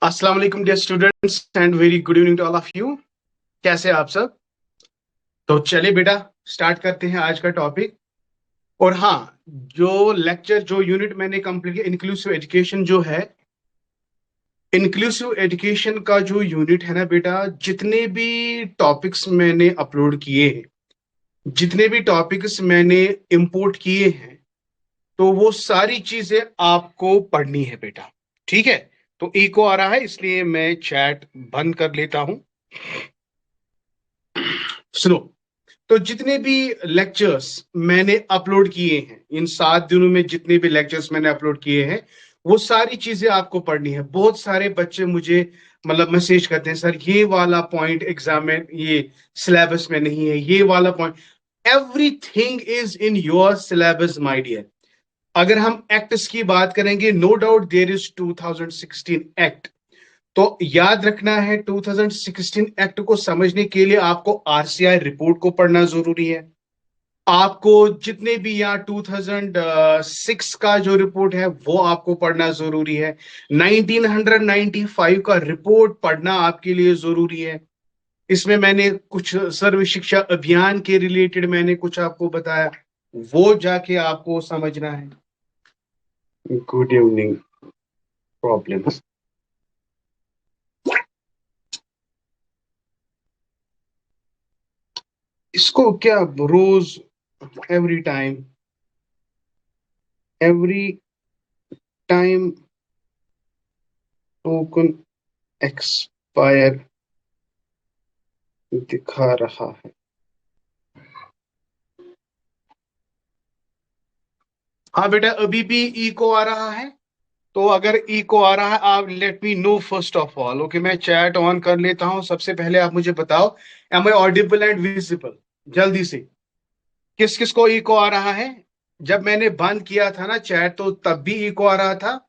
अस्सलाम वालेकुम dear students and very good evening to all of you. कैसे हैं आप सब? तो चलिए बेटा, स्टार्ट करते हैं आज का टॉपिक। और हाँ, जो लेक्चर जो यूनिट मैंने कंप्लीट किया, इंक्लूसिव एजुकेशन जो है, इंक्लूसिव एजुकेशन का जो यूनिट है ना बेटा, जितने भी टॉपिक्स मैंने अपलोड किए हैं, जितने भी टॉपिक्स मैंने इंपोर्ट किए हैं, तो वो सारी चीजें आपको पढ़नी है बेटा। ठीक है? तो इको आ रहा है, इसलिए मैं चैट बंद कर लेता हूं। सुनो, तो जितने भी लेक्चर्स मैंने अपलोड किए हैं, इन 7 दिनों में जितने भी लेक्चर्स मैंने अपलोड किए हैं, वो सारी चीजें आपको पढ़नी है। बहुत सारे बच्चे मुझे मतलब मैसेज करते हैं, सर ये वाला पॉइंट एग्जाम में, ये सिलेबस में नहीं है, ये वाला point. Everything is in your syllabus my dear. अगर हम एक्ट्स की बात करेंगे, no doubt there is 2016 act. तो याद रखना है, 2016 एक्ट को समझने के लिए आपको आरसीआई रिपोर्ट को पढ़ना जरूरी है। आपको जितने भी यहाँ 2006 का जो रिपोर्ट है वो आपको पढ़ना जरूरी है। 1995 का रिपोर्ट पढ़ना आपके लिए जरूरी है। इसमें मैंने कुछ सर्व शिक्षा अभियान के रिलेटेड मैंने कुछ आपको बताया, वो जाके आपको समझना है। Good evening problems. इसको क्या रोज, every time, every time token expire दिखा रहा है। हाँ बेटा, अभी भी इको आ रहा है। तो अगर इको आ रहा है, आप let me know first of all. Okay, मैं चैट ऑन कर लेता हूं। सबसे पहले आप मुझे बताओ, am I audible and visible? जल्दी से, किस किस को इको आ रहा है? जब मैंने बंद किया था ना चैट, तो तब भी इको आ रहा था।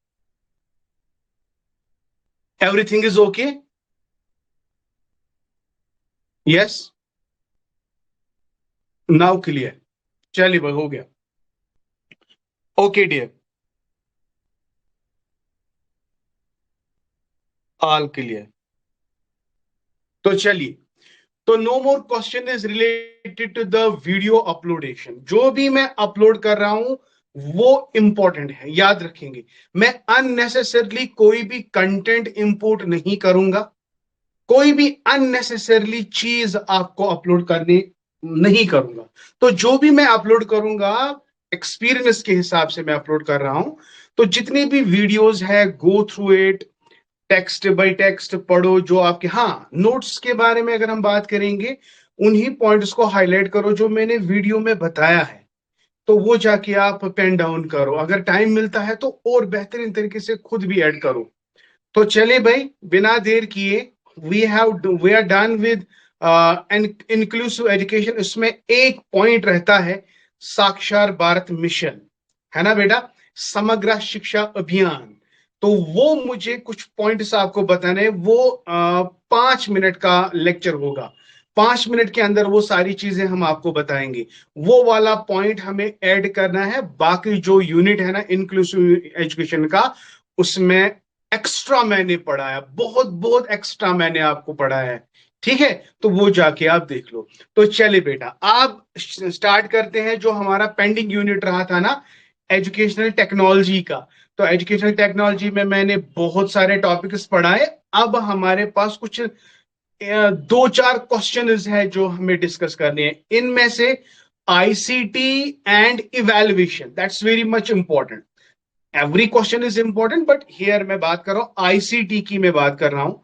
Everything is okay? Yes, now clear. चलिए भाई, हो गया। Okay dear, all clear. तो चलिए, तो no more question is related to the video uploadation. जो भी मैं अपलोड कर रहा हूं वो इंपॉर्टेंट है, याद रखेंगे। मैं अननेसेसरली कोई भी कंटेंट इंपोर्ट नहीं करूंगा, कोई भी अननेसेसरली चीज आपको अपलोड करने नहीं करूंगा। तो जो भी मैं अपलोड करूंगा, एक्सपीरियंस के हिसाब से मैं अपलोड कर रहा हूं। तो जितनी भी वीडियोस है, go through it, text bye text पढ़ो। जो आपके, हाँ, नोट्स के बारे में अगर हम बात करेंगे, उन्हीं पॉइंट्स को हाईलाइट करो जो मैंने वीडियो में बताया है। तो वो जाके आप पेन डाउन करो। अगर टाइम मिलता है तो और बेहतरीन तरीके से खुद भी ऐड करो। तो चले भाई, बिना देर किए, we are done with inclusive education. इसमें एक पॉइंट रहता है, साक्षर भारत मिशन, है ना बेटा, समग्र शिक्षा अभियान। तो वो मुझे कुछ पॉइंट्स आपको बताने हैं। वो 5 मिनट का लेक्चर होगा। 5 मिनट के अंदर वो सारी चीजें हम आपको बताएंगे। वो वाला पॉइंट हमें ऐड करना है। बाकी जो यूनिट है ना इंक्लूसिव एजुकेशन का, उसमें एक्स्ट्रा मैंने पढ़ाया, बहुत बहुत एक्स्ट्रा मैंने आपको पढ़ाया है। ठीक है? तो वो जाके आप देख लो। तो चलिए बेटा, आप स्टार्ट करते हैं। जो हमारा पेंडिंग यूनिट रहा था ना, एजुकेशनल टेक्नोलॉजी का, तो एजुकेशनल टेक्नोलॉजी में मैंने बहुत सारे टॉपिक्स पढ़ाए। अब हमारे पास कुछ 2-4 क्वेश्चन है जो हमें डिस्कस करने हैं। इनमें से ICT and evaluation, that's very much important. Every question is important, but here मैं बात कर रहा हूं आईसीटी की, मैं बात कर रहा हूं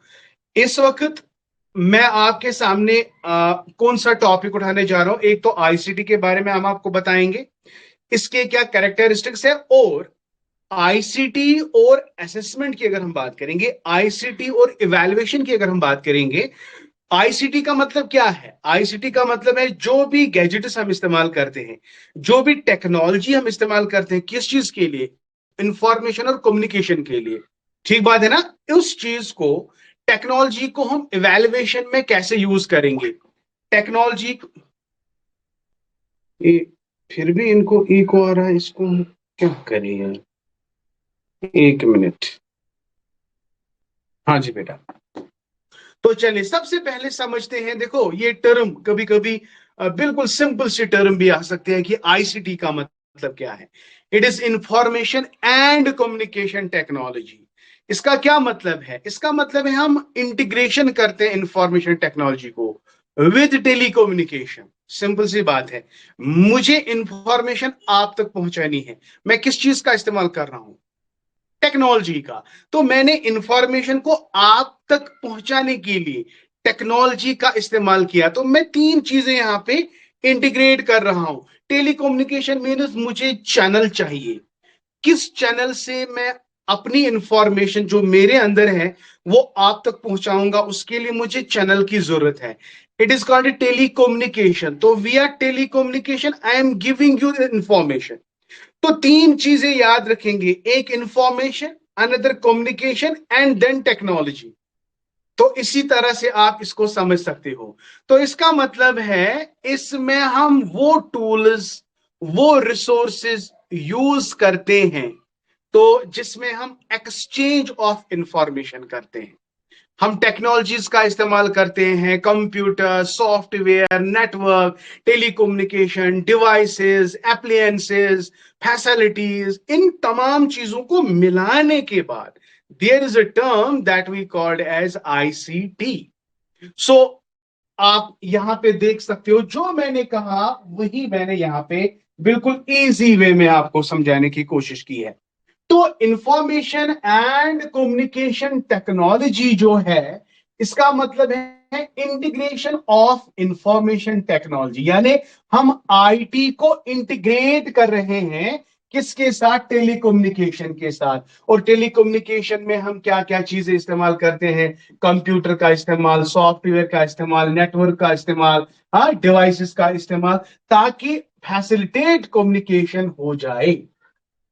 इस वक्त। मैं आपके सामने कौन सा टॉपिक उठाने जा रहा हूं? एक तो आईसीटी के बारे में हम आपको बताएंगे, इसके क्या कैरेक्टरिस्टिक्स है, और आईसीटी और असेसमेंट की अगर हम बात करेंगे, आईसीटी और इवैल्यूएशन की अगर हम बात करेंगे, आईसीटी का मतलब क्या है? आईसीटी का मतलब है जो भी गैजेट्स हम इस्तेमाल करते हैं, जो भी टेक्नोलॉजी हम इस्तेमाल करते हैं, किस चीज के लिए? इंफॉर्मेशन और कम्युनिकेशन के लिए। ठीक बात है ना? उस चीज को, टेक्नोलॉजी को हम इवैल्यूएशन में कैसे यूज करेंगे? टेक्नोलॉजी, फिर भी इनको इको आ रहा है, इसको हम क्या करें यार? एक मिनट। हाँ जी बेटा। तो चलिए सबसे पहले समझते हैं। देखो ये टर्म कभी कभी बिल्कुल सिंपल सी टर्म भी आ सकते हैं कि आईसीटी का मतलब क्या है। It is information and communication technology. इसका क्या मतलब है? इसका मतलब है हम इंटीग्रेशन करते हैं इंफॉर्मेशन टेक्नोलॉजी को विद टेलीकम्युनिकेशन। सिंपल सी बात है, मुझे इंफॉर्मेशन आप तक पहुंचानी है। मैं किस चीज का इस्तेमाल कर रहा हूं? टेक्नोलॉजी का। तो मैंने इंफॉर्मेशन को आप तक पहुंचाने के लिए टेक्नोलॉजी का इस्तेमाल किया। तो मैं तीन चीजें यहां पे इंटीग्रेट कर रहा हूं। टेलीकम्युनिकेशन मीन्स मुझे चैनल चाहिए। किस चैनल से मैं अपनी इंफॉर्मेशन जो मेरे अंदर है वो आप तक पहुंचाऊंगा, उसके लिए मुझे चैनल की जरूरत है। It is called telecommunication. तो we are telecommunication, I am giving you information. तो तीन चीजें याद रखेंगे, एक information, another communication and then technology. तो इसी तरह से आप इसको समझ सकते हो। तो इसका मतलब है इसमें हम वो टूल्स, वो रिसोर्सेज यूज करते हैं तो जिसमें हम एक्सचेंज ऑफ इंफॉर्मेशन करते हैं। हम टेक्नोलॉजीज का इस्तेमाल करते हैं, computer, software, network, telecommunication, devices, appliances, facilities, इन तमाम चीजों को मिलाने के बाद there is a term that we called as ICT. So आप यहां पे देख सकते हो, जो मैंने कहा वही मैंने यहां पे बिल्कुल इजी वे में आपको समझाने की कोशिश की है। तो इंफॉर्मेशन एंड कम्युनिकेशन टेक्नोलॉजी जो है, इसका मतलब है इंटीग्रेशन ऑफ इंफॉर्मेशन टेक्नोलॉजी। यानी हम आईटी को इंटीग्रेट कर रहे हैं किसके साथ? टेलीकम्युनिकेशन के साथ। और टेलीकम्युनिकेशन में हम क्या क्या चीजें इस्तेमाल करते हैं? कंप्यूटर का इस्तेमाल, सॉफ्टवेयर का इस्तेमाल, नेटवर्क का इस्तेमाल, हाँ, डिवाइसेस का इस्तेमाल, ताकि फैसिलिटेट कम्युनिकेशन हो जाए।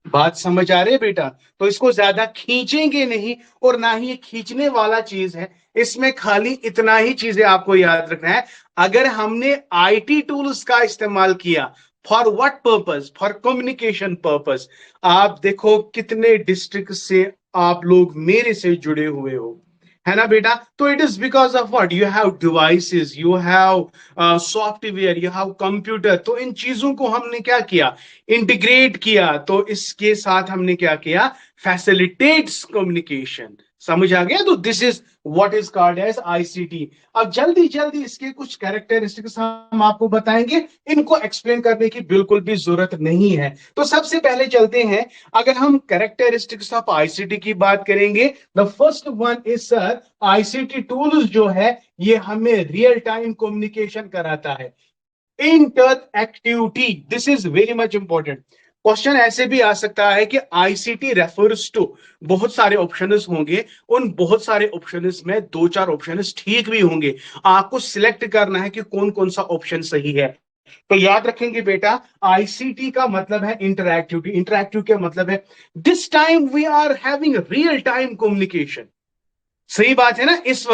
बात समझ आ रही है बेटा? तो इसको ज्यादा खींचेंगे नहीं, और ना ही ये खींचने वाला चीज है। इसमें खाली इतना ही चीजें आपको याद रखना है। अगर हमने आईटी टूल्स का इस्तेमाल किया, for what purpose? For communication purpose. आप देखो कितने डिस्ट्रिक्ट से आप लोग मेरे से जुड़े हुए हो, है ना बेटा? तो it is because of what? You have devices, you have software, you have computer. तो इन चीजों को हमने क्या किया? इंटीग्रेट किया। तो इसके साथ हमने क्या किया? Facilitates communication. समझ आ गया? तो this is what is called as ICT. अब जल्दी जल्दी इसके कुछ कैरेक्टरिस्टिक्स हम आपको बताएंगे। इनको एक्सप्लेन करने की बिल्कुल भी जरूरत नहीं है। तो सबसे पहले चलते हैं। अगर हम कैरेक्टरिस्टिक्स ऑफ आईसीटी की बात करेंगे, the first one is sir, ICT tools जो है ये हमें रियल टाइम कम्युनिकेशन कराता है। Interactivity, this is very much important. Question ऐसे भी आ सकता है कि आईसीटी रेफर्स टू, बहुत सारे ऑप्शंस होंगे, उन बहुत सारे ऑप्शंस में दो चार ऑप्शंस ठीक भी होंगे। आपको सिलेक्ट करना है कि कौन कौन सा ऑप्शन सही है। तो याद रखेंगे बेटा, आईसीटी का मतलब है इंटरएक्टिविटी। इंटरएक्टिव का मतलब है this time we are having real time communication. सही बात है ना? इस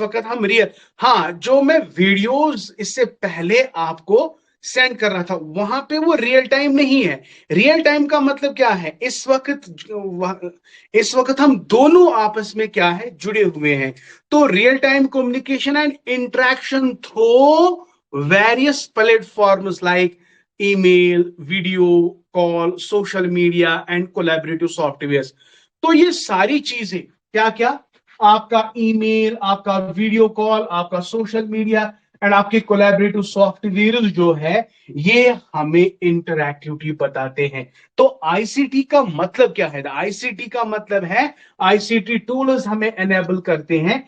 वक्त हम रियल, हाँ, जो मैं वीडियोस इससे पहले आपको सेंड कर रहा था वहां पे वो रियल टाइम नहीं है। रियल टाइम का मतलब क्या है? इस वक्त हम दोनों आपस में क्या है? जुड़े हुए हैं। तो real time communication and interaction through various platforms like email, video call, social media and collaborative software. तो ये सारी चीजें क्या क्या? आपका ईमेल, आपका वीडियो कॉल, आपका सोशल मीडिया एंड आपके कोलैबोरेटिव सॉफ्टवेयर जो है, ये हमें इंटरएक्टिविटी बताते हैं। तो आईसीटी का मतलब क्या है? आईसीटी का मतलब है आईसीटी टूल्स हमें एनेबल करते हैं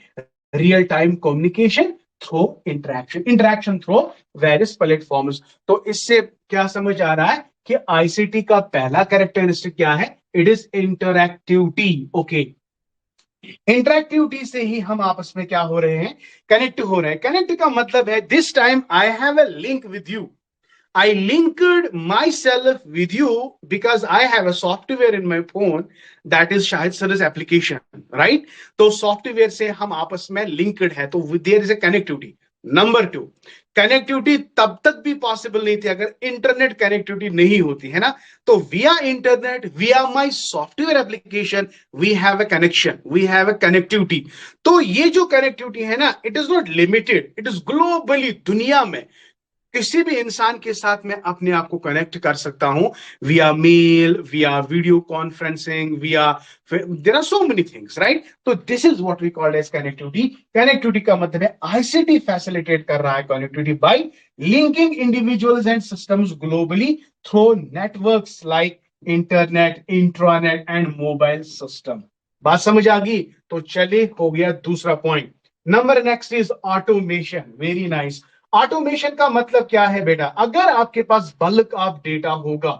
real time communication through interaction, interaction through various platforms. तो इससे क्या समझ आ रहा है कि आईसीटी का पहला कैरेक्टरिस्टिक क्या है? It is interactivity. Okay, interactivity से ही हम आपस में क्या हो रहे हैं, कनेक्ट हो रहे हैं। कनेक्ट का मतलब है this time I have a link with you, I linked myself with you because I have a software in my phone that is शायद service application, right? तो सॉफ्टवेयर से हम आपस में लिंक्ड है, तो there is a connectivity. Number two, connectivity तब तक भी पॉसिबल नहीं थी अगर इंटरनेट कनेक्टिविटी नहीं होती है ना। तो via internet, via my software application, we have a connection, we have a connectivity. तो ये जो कनेक्टिविटी है ना, it is not limited, it is globally, दुनिया में किसी भी इंसान के साथ मैं अपने आप को कनेक्ट कर सकता हूं, via mail, via video conferencing, via, there are so many things, right? तो this is what we called as connectivity. Connectivity का मतलब है आईसीटी फैसिलिटेट कर रहा है connectivity by linking individuals and systems globally through networks like internet, intranet and mobile system. बात समझ आ गई? तो चलिए, हो गया दूसरा point. Number next is automation. Very nice. Automation का मतलब क्या है बेटा? अगर आपके पास बल्क ऑफ डेटा होगा,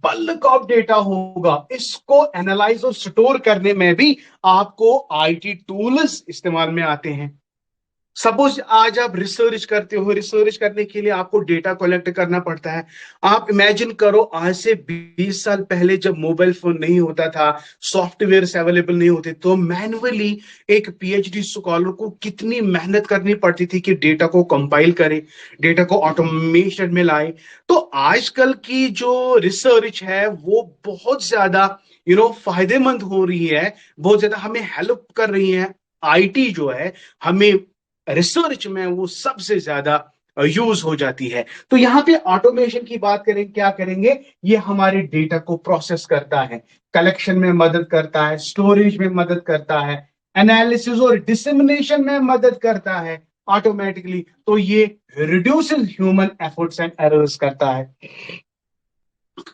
बल्क ऑफ डेटा होगा, इसको एनालाइज और स्टोर करने में भी आपको आईटी टूल्स इस्तेमाल में आते हैं। सपोज आज आप रिसर्च करते हो, रिसर्च करने के लिए आपको डेटा कलेक्ट करना पड़ता है। आप इमेजिन करो, आज से 20 साल पहले जब मोबाइल फोन नहीं होता था, सॉफ्टवेयर अवेलेबल नहीं होते, तो मैन्युअली एक पीएचडी स्कॉलर को कितनी मेहनत करनी पड़ती थी कि डेटा को कंपाइल करे, डेटा को ऑटोमेशन में लाए। तो आजकल की जो रिसर्च है वो बहुत ज्यादा फायदेमंद हो रही है, बहुत ज्यादा हमें हेल्प कर रही है। आईटी जो है हमें रिसर्च में वो सबसे ज्यादा यूज हो जाती है। तो यहां पे ऑटोमेशन की बात करें, क्या करेंगे? ये हमारे डेटा को प्रोसेस करता है, कलेक्शन में मदद करता है, स्टोरेज में मदद करता है, एनालिसिस और डिसेमिनेशन में मदद करता है ऑटोमेटिकली। तो ये reduces human efforts and errors करता है।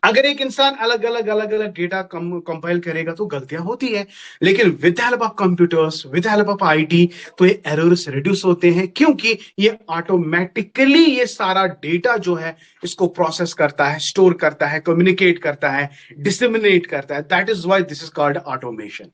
अगर एक इंसान अलग अलग डेटा कंपाइल करेगा तो गलतियां होती है, लेकिन with help of computers, with help of IT, तो ये एरर्स रिड्यूस होते हैं, क्योंकि ये ऑटोमेटिकली ये सारा डेटा जो है इसको प्रोसेस करता है, स्टोर करता है, कम्युनिकेट करता है, डिसेमिनेट करता है। That is why this is called automation.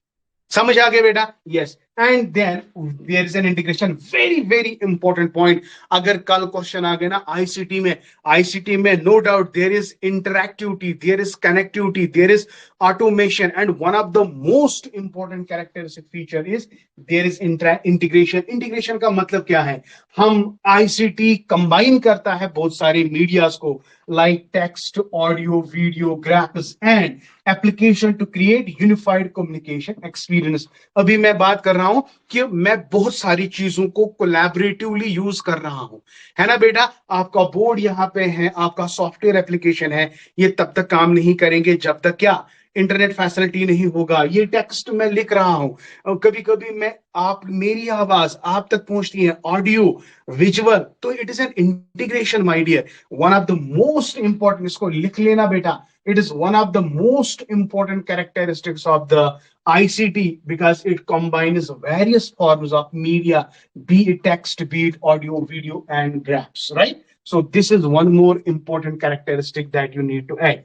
समझ आ गया बेटा? Yes. And then there is an integration, very very important point. अगर कल क्वेश्चन आ गया ना आईसीटी में, आईसीटी में no doubt there is interactivity, there is connectivity, there is automation, and one of the most important characteristic feature is there is integration. Integration का मतलब क्या है? हम आईसीटी कंबाइन करता है बहुत सारे मीडियाज को, like text, audio, video, graphics and application to create unified communication experience. अभी मैं बात कर रहा हूं कि मैं बहुत सारी चीजों को कोलैबोरेटिवली यूज कर रहा हूं, है ना बेटा? आपका बोर्ड यहां पे है, आपका सॉफ्टवेयर एप्लीकेशन है, ये तब तक काम नहीं करेंगे जब तक क्या, इंटरनेट फैसिलिटी नहीं होगा। ये टेक्स्ट मैं लिख रहा हूं, कभी कभी मैं, आप, मेरी आवाज आप तक पहुंचती है, ऑडियो, विजुअल, तो it is an integration my dear. One of the most important, इसको लिख लेना बेटा, it is one of the most important characteristics of the ICT because it combines various forms of media, be it text, be it audio, video, and graphs, right? So this is one more important characteristic that you need to add.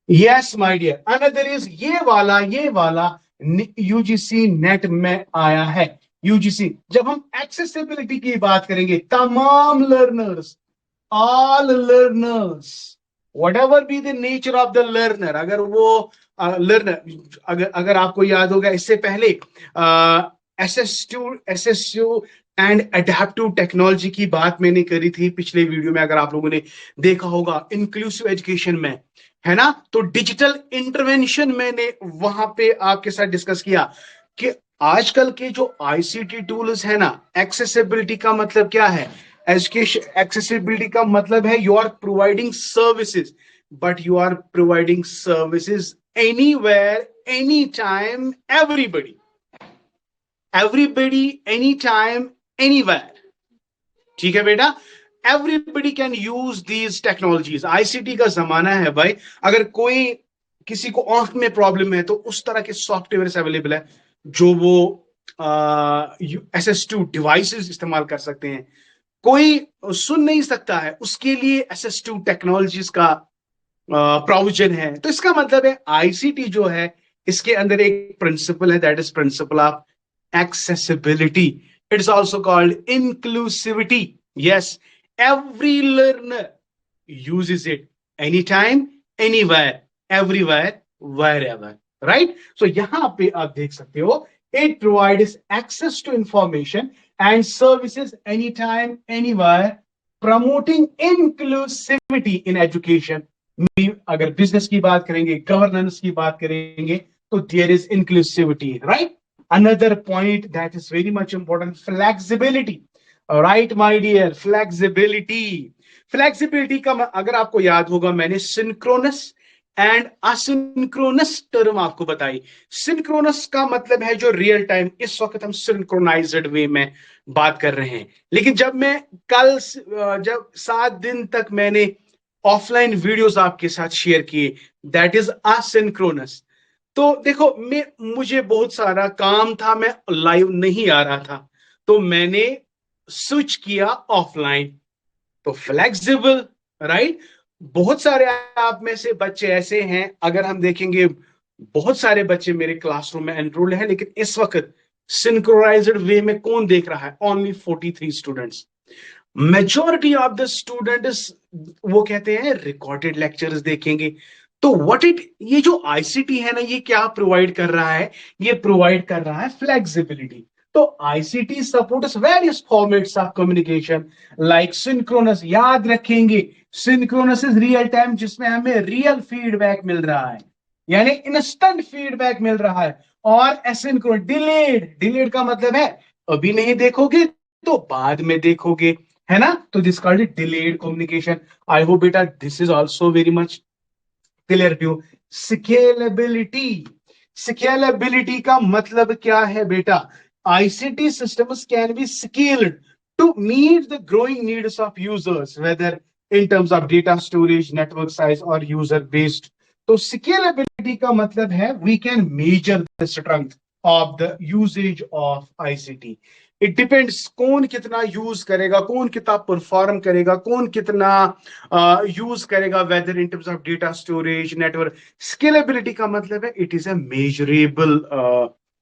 Yes, my dear. Another is ये वाला UGC net में आया है। UGC, जब हम accessibility की बात करेंगे, तमाम learners, all learners, whatever be the nature of the learner, अगर वो लर्नर, अगर आपको याद होगा इससे पहले एसएसयू एंड एडेप्टिव टेक्नोलॉजी की बात मैंने करी थी पिछले वीडियो में, अगर आप लोगों ने देखा होगा, इंक्लूसिव एजुकेशन में, है ना? तो डिजिटल इंटरवेंशन मैंने वहां पे आपके साथ डिस्कस किया कि आजकल के जो आईसीटी टूल्स है ना, एक्सेसिबिलिटी का मतलब क्या है? एजुकेशन एक्सेसिबिलिटी का मतलब है you are providing services, but you are providing services anywhere, any time, everybody, everybody, any time, anywhere. ठीक है बेटा? Everybody can use these technologies. ICT का जमाना है भाई। अगर कोई, किसी को आंख में प्रॉब्लम है, तो उस तरह के सॉफ्टवेयर अवेलेबल है जो वो SS2 डिवाइसेस इस्तेमाल कर सकते हैं। कोई सुन नहीं सकता है, उसके लिए SS2 टेक्नोलॉजीज का प्रोविजन है। तो इसका मतलब है आईसीटी जो है इसके अंदर एक प्रिंसिपल है, that is principle of accessibility. It's also called inclusivity. Yes, every learner uses it anytime, anywhere, everywhere, wherever. Right? So यहाँ पे आप देख सकते हो, it provides access to information and services anytime, anywhere, promoting inclusivity in education. अगर business की बात करेंगे, गवर्नेंस की बात करेंगे, तो there is inclusivity, right? Another point that is very much important, flexibility. All right, my dear, flexibility. Flexibility का अगर आपको याद होगा, मैंने synchronous एंड असिंक्रोनस टर्म आपको बताई। सिंक्रोनस का मतलब है जो रियल टाइम, इस वक्त हम सिंक्रोनाइज्ड वे में बात कर रहे हैं। लेकिन जब मैं कल जब 7 दिन तक मैंने ऑफलाइन वीडियोस आपके साथ शेयर किए, दैट इज असिंक्रोनस। तो देखो, मुझे बहुत सारा काम था, मैं लाइव नहीं आ रहा था, तो मैंने स्विच किया ऑफलाइन। तो फ्लेक्सिबल, राइट? बहुत सारे आप में से बच्चे ऐसे हैं, अगर हम देखेंगे बहुत सारे बच्चे मेरे क्लासरूम में एनरोल्ड हैं, लेकिन इस वक्त सिंक्रोनाइज्ड वे में कौन देख रहा है? Only 43 students. Majority of the students वो कहते हैं रिकॉर्डेड लेक्चर्स देखेंगे। तो व्हाट इट, ये जो आईसीटी है ना, ये क्या प्रोवाइड कर रहा है? ये प्रोवाइड कर रहा है फ्लेक्सिबिलिटी। तो ICT supports various formats of communication like synchronous. याद रखेंगे, सिंक्रोनस इज रियल टाइम, जिसमें हमें रियल फीडबैक मिल रहा है, यानी इंस्टेंट फीडबैक मिल रहा है। और एसिंक्रोनस डिलेड, डिलेड का मतलब है अभी नहीं देखोगे तो बाद में देखोगे, है ना? तो this called delayed communication. I hope बेटा this is also very much clear to you. Scalability, scalability का मतलब क्या है बेटा? ICT systems can be scaled to meet the growing needs of users, whether in terms of data storage, network size or user based. तो scalability का मतलब है we can measure the strength of the usage of ICT. It depends, कौन कितना use करेगा, कौन कितना perform करेगा, कौन कितना यूज करेगा, whether in terms of data storage, network. Scalability का मतलब है it is a measurable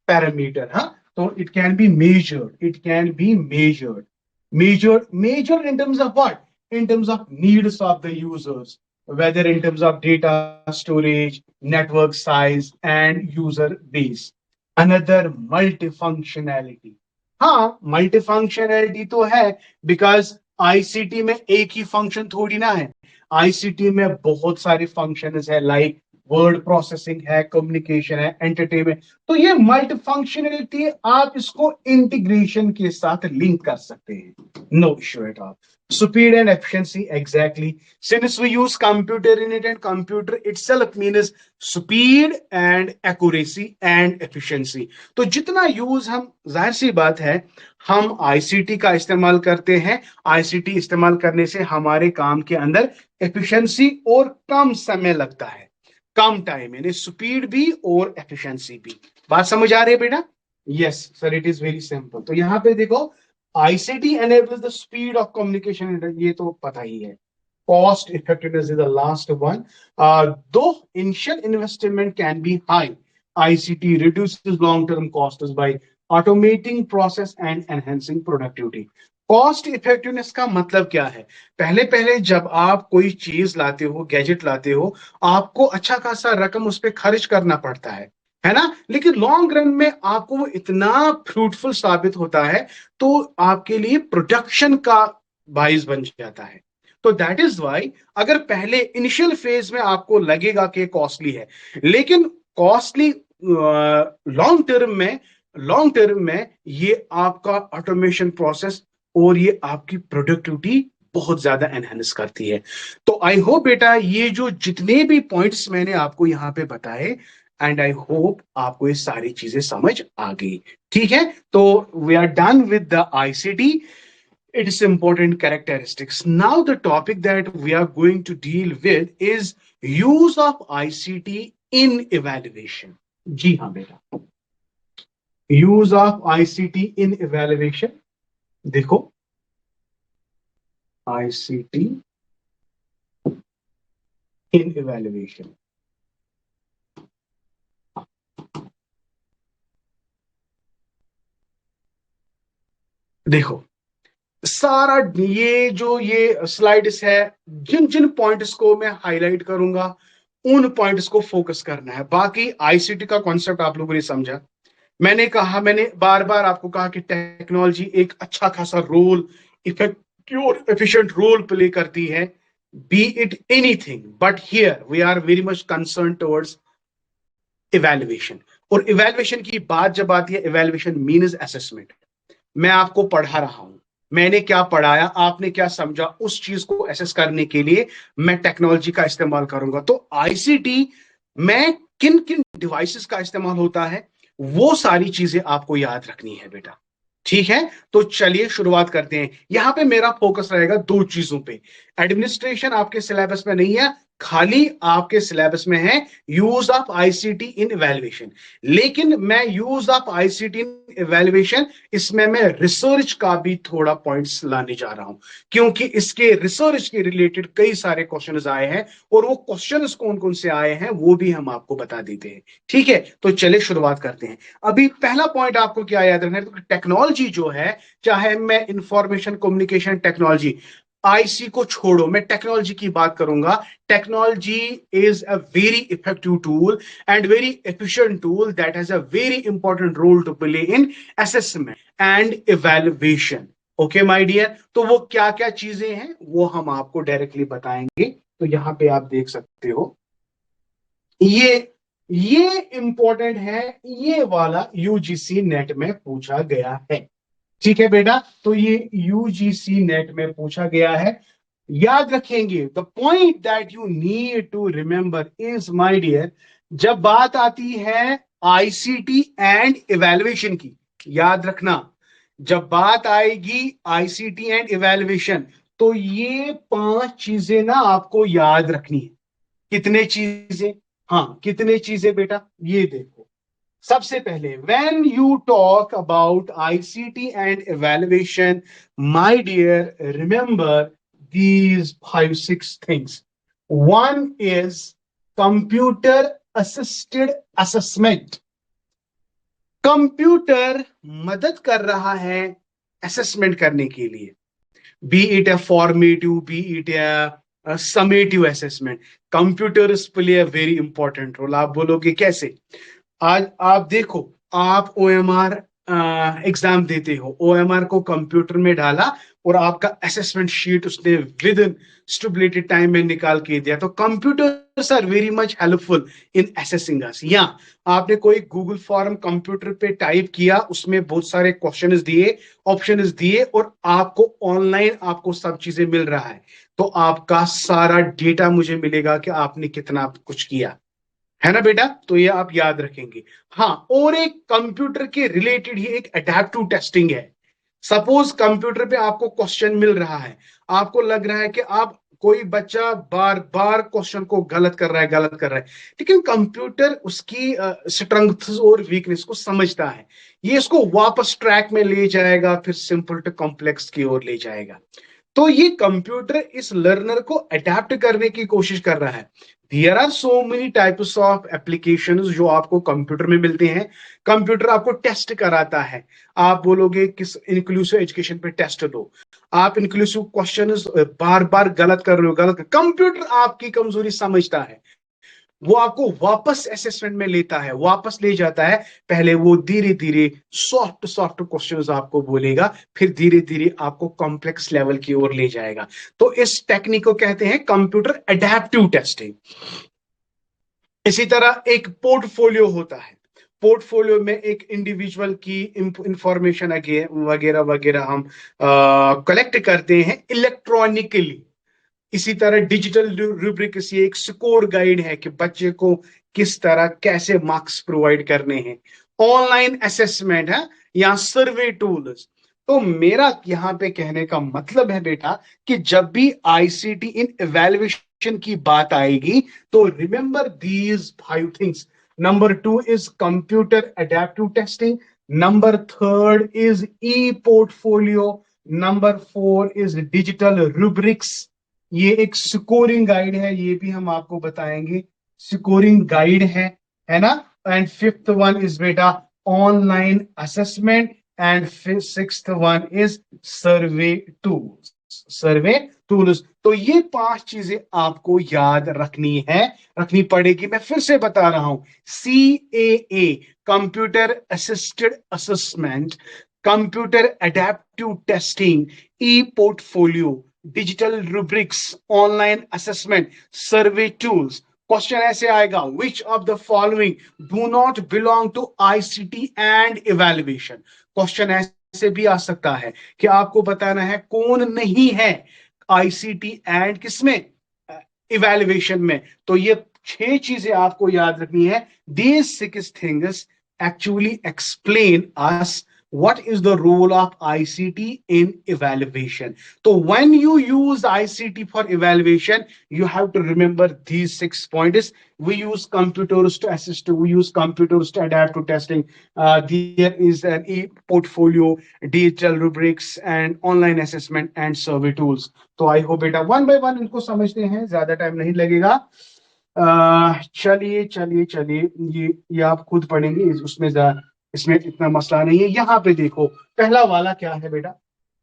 parameter. हाँ, तो it can be measured, it can be measured, measured in terms of what? In terms of needs of the users, whether in terms of data storage, network size and user base. Another, multifunctionality. हाँ, मल्टीफंक्शनैलिटी तो है, because ICT में एक ही function थोड़ी ना है। ICT में बहुत सारे फंक्शन है, लाइक वर्ड प्रोसेसिंग है, कम्युनिकेशन है, एंटरटेनमेंट। तो ये मल्टीफंक्शनैलिटी आप इसको इंटीग्रेशन के साथ लिंक कर सकते हैं, no issue at all. Speed and efficiency, exactly. Since we use computer in it, and computer itself means speed and accuracy and efficiency. तो जितना यूज हम, जाहिर सी बात है, हम आईसीटी का इस्तेमाल करते हैं। आईसीटी इस्तेमाल करने से हमारे काम के अंदर एफिशिएंसी और कम समय लगता है, कम टाइम, यानी स्पीड भी और एफिशिएंसी भी। बात समझ आ रही है बेटा? Yes sir, it is very simple. तो यहां पे देखो, ICT enables the speed of communication, ये तो पता ही है। Cost effectiveness is the last one. Though initial investment can be high, ICT reduces long-term costs by automating process and enhancing productivity. Cost effectiveness का मतलब क्या है? पहले पहले जब आप कोई चीज लाते हो, गैजेट लाते हो, आपको अच्छा खासा रकम उस पर खर्च करना पड़ता है ना? लेकिन लॉन्ग रन में आपको वो इतना फ्रूटफुल साबित होता है, तो आपके लिए प्रोडक्शन का बाइस बन जाता है। तो दैट इज वाई, अगर पहले इनिशियल फेज में आपको लगेगा कि कॉस्टली है, लेकिन कॉस्टली लॉन्ग टर्म में ये आपका ऑटोमेशन प्रोसेस और ये आपकी प्रोडक्टिविटी बहुत ज्यादा एनहेंस करती है। तो आई होप बेटा, ये जो जितने भी पॉइंट्स मैंने आपको यहाँ पे बताए, एंड आई होप आपको ये सारी चीजें समझ आ गई। ठीक है, तो we are done with the ICT, its important characteristics. Now the topic that we are going to deal with is use of ICT in evaluation. जी हाँ बेटा, use of ICT in evaluation. देखो, आईसीटी इन evaluation. देखो सारा ये slides है, जिन जिन points को मैं highlight करूंगा उन पॉइंट्स को फोकस करना है। बाकी आईसीटी का कॉन्सेप्ट आप लोगों ने समझा। मैंने बार बार आपको कहा कि टेक्नोलॉजी एक अच्छा खासा रोल, इफेक्टिव और एफिशिएंट रोल प्ले करती है, be it anything, but here we are very much concern towards evaluation. और इवैल्यूएशन की बात जब आती है, इवैल्यूएशन मीन्स असेसमेंट। मैं आपको पढ़ा रहा हूं, मैंने क्या पढ़ाया, आपने क्या समझा, उस चीज को असेस करने के लिए मैं टेक्नोलॉजी का इस्तेमाल करूंगा। तो आईसीटी में किन किन डिवाइसेस का इस्तेमाल होता है, वो सारी चीजें आपको याद रखनी है बेटा। ठीक है, तो चलिए शुरुआत करते हैं। यहां पे मेरा फोकस रहेगा दो चीजों पे। एडमिनिस्ट्रेशन आपके सिलेबस में नहीं है, खाली आपके सिलेबस में है use of ICT in evaluation. लेकिन मैं use of ICT in evaluation, इसमें मैं रिसर्च का भी थोड़ा पॉइंट्स लाने जा रहा हूं, क्योंकि इसके रिसर्च के रिलेटेड कई सारे क्वेश्चंस आए हैं, और वो क्वेश्चंस कौन कौन से आए हैं वो भी हम आपको बता देते हैं। ठीक है, तो चलिए शुरुआत करते हैं। अभी पहला पॉइंट आपको क्या याद रखना है, तो टेक्नोलॉजी जो है, चाहे मैं इंफॉर्मेशन कम्युनिकेशन टेक्नोलॉजी, आईसी को छोड़ो, मैं टेक्नोलॉजी की बात करूंगा। Technology is a very effective tool and very efficient tool that has a very important role to play in assessment and evaluation. Okay, my dear, तो वो क्या क्या चीजें हैं वो हम आपको डायरेक्टली बताएंगे। तो यहां पे आप देख सकते हो, ये ये इंपॉर्टेंट है, ये वाला यूजीसी नेट में पूछा गया है। ठीक है बेटा, तो ये यूजीसी नेट में पूछा गया है। याद रखेंगे, the point that you need to remember is my dear, जब बात आती है आईसीटी एंड इवैल्यूएशन की, याद रखना, जब बात आएगी आईसीटी एंड इवैल्यूएशन, तो ये पांच चीजें ना आपको याद रखनी है। कितने चीजें? हाँ, कितने चीजें बेटा, ये देखो। सबसे पहले, when you talk about ICT and evaluation, my dear, remember these 5 6 things. One is computer assisted assessment. Computer मदद कर रहा है असेसमेंट करने के लिए, be it a formative, be it a summative assessment. Computers play a very important role. आप बोलोगे कैसे? आज आप देखो, आप ओएमआर एग्जाम देते हो, ओएमआर को कंप्यूटर में डाला और आपका असेसमेंट शीट उसने विद इन स्टिपुलेटेड टाइम में निकाल के दिया। तो computers are very much helpful in assessing us. या आपने कोई गूगल फॉर्म कंप्यूटर पे टाइप किया, उसमें बहुत सारे क्वेश्चंस दिए, ऑप्शंस दिए, और आपको ऑनलाइन आपको सब चीजें मिल रहा है, तो आपका सारा डेटा मुझे मिलेगा कि आपने कितना कुछ किया है ना बेटा। तो ये आप याद रखेंगे। हाँ, और एक कंप्यूटर के रिलेटेड ही एक अडेप्टिव टेस्टिंग है। सपोज कंप्यूटर पे आपको क्वेश्चन मिल रहा है, आपको लग रहा है कि आप, कोई बच्चा बार बार क्वेश्चन को गलत कर रहा है, गलत कर रहा है, लेकिन कंप्यूटर उसकी स्ट्रेंथ और वीकनेस को समझता है, ये इसको वापस ट्रैक में ले जाएगा, फिर सिंपल टू कॉम्प्लेक्स की ओर ले जाएगा। तो ये कंप्यूटर इस लर्नर को अडेप्ट करने की कोशिश कर रहा है। There are so many types of applications जो आपको कंप्यूटर में मिलते हैं। कंप्यूटर आपको टेस्ट कराता है। आप बोलोगे किस इंक्लूसिव एजुकेशन पे टेस्ट दो, आप इंक्लूसिव क्वेश्चंस बार बार गलत कर रहे हो, गलत। कंप्यूटर आपकी कमजोरी समझता है, वो आपको वापस असेसमेंट में लेता है, वापस ले जाता है। पहले वो धीरे धीरे सॉफ्ट सॉफ्ट क्वेश्चंस आपको बोलेगा, फिर धीरे धीरे आपको कॉम्प्लेक्स लेवल की ओर ले जाएगा। तो इस टेक्निक को कहते हैं कंप्यूटर अडेप्टिव टेस्टिंग। इसी तरह एक पोर्टफोलियो होता है। पोर्टफोलियो में एक इंडिविजुअल की इंफॉर्मेशन वगैरह वगैरह हम कलेक्ट करते हैं इलेक्ट्रॉनिकली। इसी तरह डिजिटल रूब्रिक, ये एक स्कोर गाइड है कि बच्चे को किस तरह कैसे मार्क्स प्रोवाइड करने हैं। ऑनलाइन असेसमेंट है या सर्वे टूल्स। तो मेरा यहां पे कहने का मतलब है बेटा, कि जब भी आईसीटी इन इवैल्यूएशन की बात आएगी, तो remember these 5 things. Number 2 is computer adaptive testing, number 3 is E portfolio, number 4 is digital rubrics, ये एक स्कोरिंग गाइड है, ये भी हम आपको बताएंगे, स्कोरिंग गाइड है ना। एंड फिफ्थ वन इज बेटा online assessment, and sixth one is survey tools, survey tools. तो ये पांच चीजें आपको याद रखनी पड़ेगी। मैं फिर से बता रहा हूं, CAA computer assisted assessment, computer adaptive testing, e portfolio, digital rubrics, online assessment, survey tools. Question ऐसे आएगा, which of the following do not belong to ICT and evaluation. Question ऐसे भी आ सकता है कि आपको बताना है कौन नहीं है आईसीटी एंड किसमें, इवेल्युएशन में। तो ये छह चीजें आपको याद रखनी है। These six things actually explain us what is the role of ICT in evaluation. So when you use ICT for evaluation, you have to remember these 6 points. We use computers to assist, we use computers to adapt to testing. There is an e-portfolio, digital rubrics, and online assessment and survey tools. तो आई hope बेटा one by one इनको समझते हैं, ज्यादा time नहीं लगेगा। चलिए चलिए चलिए, ये आप खुद पढ़ेंगे, उसमें इसमें इतना मसला नहीं है। यहाँ पे देखो, पहला वाला क्या है बेटा,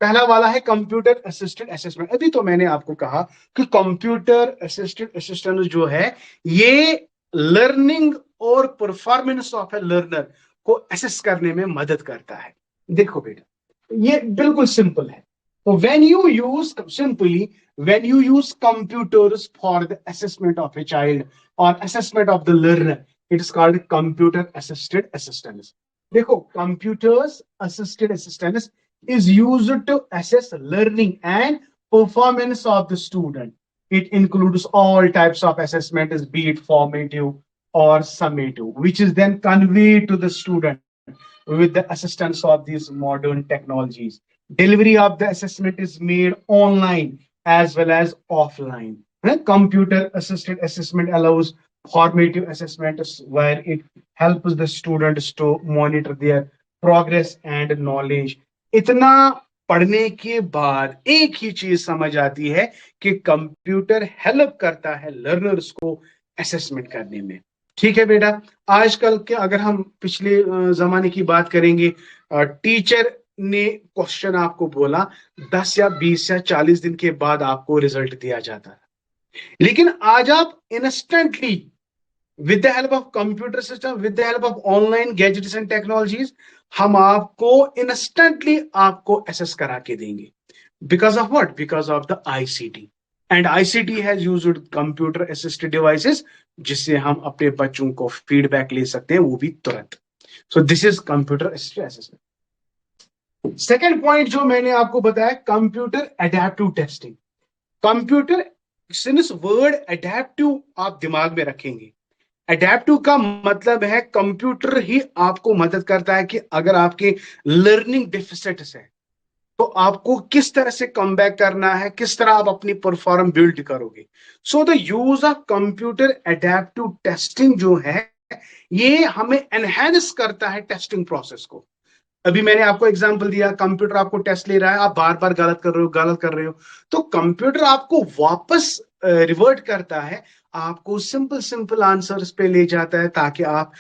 पहला वाला है कंप्यूटर असिस्टेड असेसमेंट। अभी तो मैंने आपको कहा कि कंप्यूटर असिस्टेड असिस्टेंट जो है ये लर्निंग और परफॉर्मेंस ऑफ ए लर्नर को असेस करने में मदद करता है। देखो बेटा ये बिल्कुल सिंपल है। तो when you use simply, when you use computers for the assessment of a child or assessment of the learner, it is called computer assisted assistance. देखो, computers assisted assistance is used to assess learning and performance of the student. It includes all types of assessment, be it formative or summative, which is then conveyed to the student with the assistance of these modern technologies. Delivery of the assessment is made online as well as offline. Computer assisted assessment allows formative assessment where it helps the students to monitor their progress and knowledge. इतना पढ़ने के बाद एक ही चीज समझ आती है कि कंप्यूटर हेल्प करता है लर्नर्स को असेसमेंट करने में। ठीक है बेटा, आजकल के अगर हम पिछले जमाने की बात करेंगे, टीचर ने क्वेश्चन आपको बोला, 10 या 20 या 40 दिन के बाद आपको रिजल्ट दिया जाता है। लेकिन आज आप instantly with the help of computer system, with the help of online gadgets and technologies, हम आपको इंस्टेंटली आपको एसेस करा के देंगे। Because of what? Because of the ICT. And ICT has used computer assisted devices, जिससे हम अपने बच्चों को फीडबैक ले सकते हैं, वो भी तुरंत। So this is computer assisted assessment. Second point जो मैंने आपको बताया, computer adaptive testing. Computer, since word adaptive आप दिमाग में रखेंगे, एडेप्टिव का मतलब है कंप्यूटर ही आपको मदद करता है कि अगर आपके लर्निंग डिफिसिट्स है तो आपको किस तरह से कम बैक करना है, किस तरह आप अपनी परफॉर्म बिल्ड करोगे। So the use of computer adaptive testing जो है, ये हमें एनहेंस करता है टेस्टिंग प्रोसेस को। अभी मैंने आपको एग्जांपल दिया, कंप्यूटर आपको टेस्ट ले रहा है, आप बार बार गलत कर रहे हो, तो कंप्यूटर आपको वापस रिवर्ट करता है, आपको सिंपल सिंपल आंसर्स पे ले जाता है, ताकि आप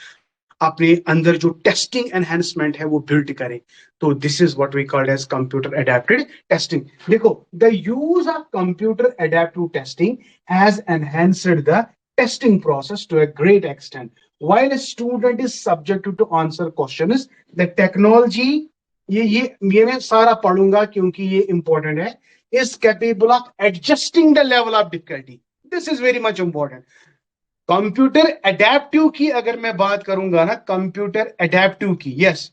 अपने अंदर जो टेस्टिंग एनहेंसमेंट है वो बिल्ड करें। तो this is what we called as computer adapted testing. देखो, the use of computer adaptive testing has enhanced the testing process to a great extent while a student is subjected to answer questions. The technology, ये मैं सारा पढ़ूंगा क्योंकि ये important है, is capable of adjusting the level of difficulty. This is very much important. Computer adaptive की अगर मैं बात करूंगा ना, कंप्यूटर एडेप्टिव की, यस,